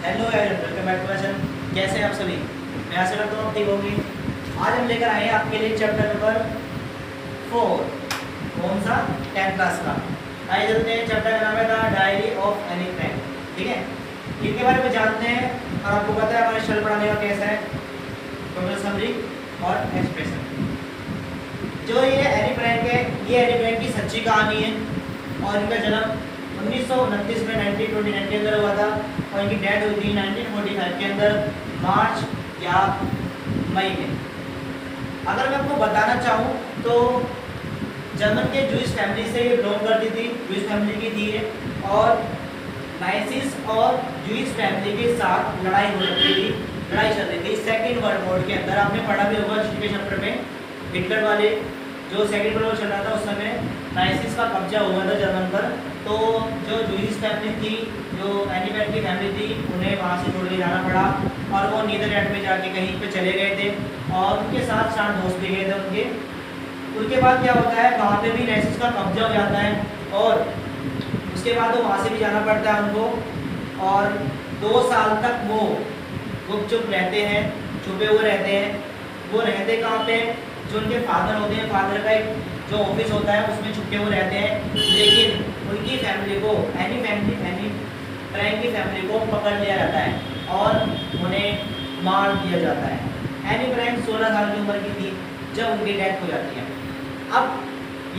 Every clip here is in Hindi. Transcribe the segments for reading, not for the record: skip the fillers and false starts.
Hello and welcome back to channel. कैसे हैं आप सभी? मैं आशा करता हूँ आप ठीक होंगे। आज हम लेकर आए हैं आपके लिए चैप्टर नंबर 4। कौन सा? 10th क्लास का। आइए चलते हैं। चैप्टर का नाम है the diary of Anne Frank. ठीक है, इनके बारे में जानते हैं और आपको पता है हमारे शल पढ़ाने का कैसा है, टोटल समरी और एक्सप्रेशन। जो ये एनी फ्रैंक है, ये एनी फ्रैंक की सच्ची कहानी है और इनका जन्म 1929 में 1929 के अंदर हुआ था और इनकी डेथ हुई थी 1945 के अंदर मार्च या मई में। अगर मैं आपको बताना चाहूँ तो जर्मन के जूइश फैमिली से ये बिलोंग करती थी, जूइश फैमिली की थी ये, और नाइसिस और जूइश फैमिली के साथ लड़ाई हो रही थी, लड़ाई चल रही थी सेकेंड वर्ल्ड वॉर के अंदर। आपने पढ़ा भी होगा हिस्ट्री के चैप्टर में, हिटलर वाले जो सेकेंड वर्ल्ड वॉर चल रहा था उस समय नाइसिस का कब्जा हुआ था जर्मन पर। तो जो जूइश फैमिली थी, जो एनी फ्रैंक की फैमिली थी, उन्हें वहाँ से छोड़ के जाना पड़ा और वो नीदरलैंड में जाके कहीं पे चले गए थे और उनके साथ 4 दोस्त भी गए थे उनके। उसके बाद क्या होता है, वहाँ पे भी नाइसिस का कब्जा हो जाता है और उसके बाद वो वहाँ से भी जाना पड़ता है उनको और 2 साल तक वो गुपचुप रहते हैं, छुपे हुए रहते हैं। वो रहते कहाँ पे? जो उनके फादर होते हैं, फादर का एक जो ऑफिस होता है उसमें छुपे हुए रहते हैं, लेकिन उनकी फैमिली को एनी फ्रैंक की फैमिली को पकड़ लिया जाता है और उन्हें मार दिया जाता है। एनी फ्रैंक 16 साल की उम्र की थी जब उनकी डेथ हो जाती है। अब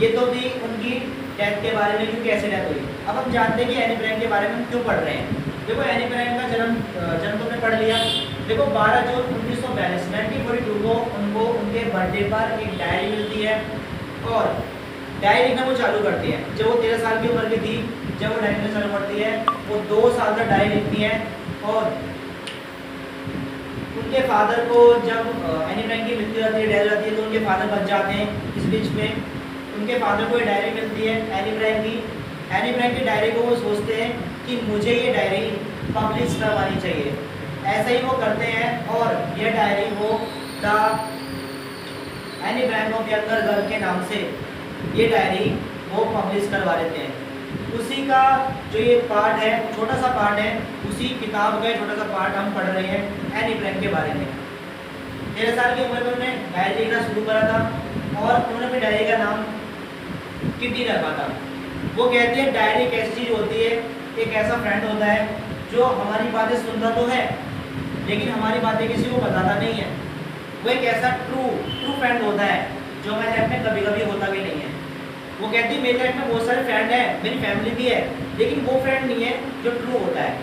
ये तो थी उनकी डेथ के बारे में, क्यों कैसे डेथ हुई। अब हम जानते हैं कि एनी फ्रैंक के बारे में हम क्यों पढ़ रहे हैं। देखो, एनी फ्रैंक का जन्म तुमने पढ़ लिया। देखो, 12 जून 1942 को उनको उनके बर्थडे पर एक डायरी मिलती है और डायरी लिखना वो चालू करती है। जब वो 13 साल की उम्र की थी, जब वो डायरी लिखना चालू करती है, वो 2 साल तक डायरी लिखती है और उनके फादर को जब एनी फ्रैंक की मृत्यु होती है, डेथ होती है, तो उनके फादर बच जाते हैं। इस बीच में उनके फादर को ये डायरी मिलती है एनी फ्रैंक की। एनी फ्रैंक की डायरी को वो सोचते हैं कि मुझे ये डायरी पब्लिश करवानी चाहिए। ऐसा ही वो करते हैं और यह डायरी वो the Anne Frank of younger girl के नाम से ये डायरी वो पब्लिश करवा लेते हैं। उसी का जो ये पार्ट है, छोटा सा पार्ट है, उसी किताब का छोटा सा पार्ट हम पढ़ रहे हैं एनी फ्रैंक के बारे में। 13 साल की उम्र में उन्होंने डायरी लिखना शुरू करा था और उन्होंने अपनी डायरी का नाम किटी रखा था। वो कहती है डायरी एक ऐसी चीज़ होती है, एक ऐसा फ्रेंड होता है जो हमारी बातें सुनता तो है लेकिन हमारी बातें किसी को बताता नहीं है। वो एक ऐसा ट्रू फ्रेंड होता है जो हमारे लाइफ में कभी कभी होता भी नहीं है। वो कहती है मेरी लाइफ में बहुत सारे फ्रेंड हैं, मेरी फैमिली भी है, लेकिन वो फ्रेंड नहीं है जो ट्रू होता है।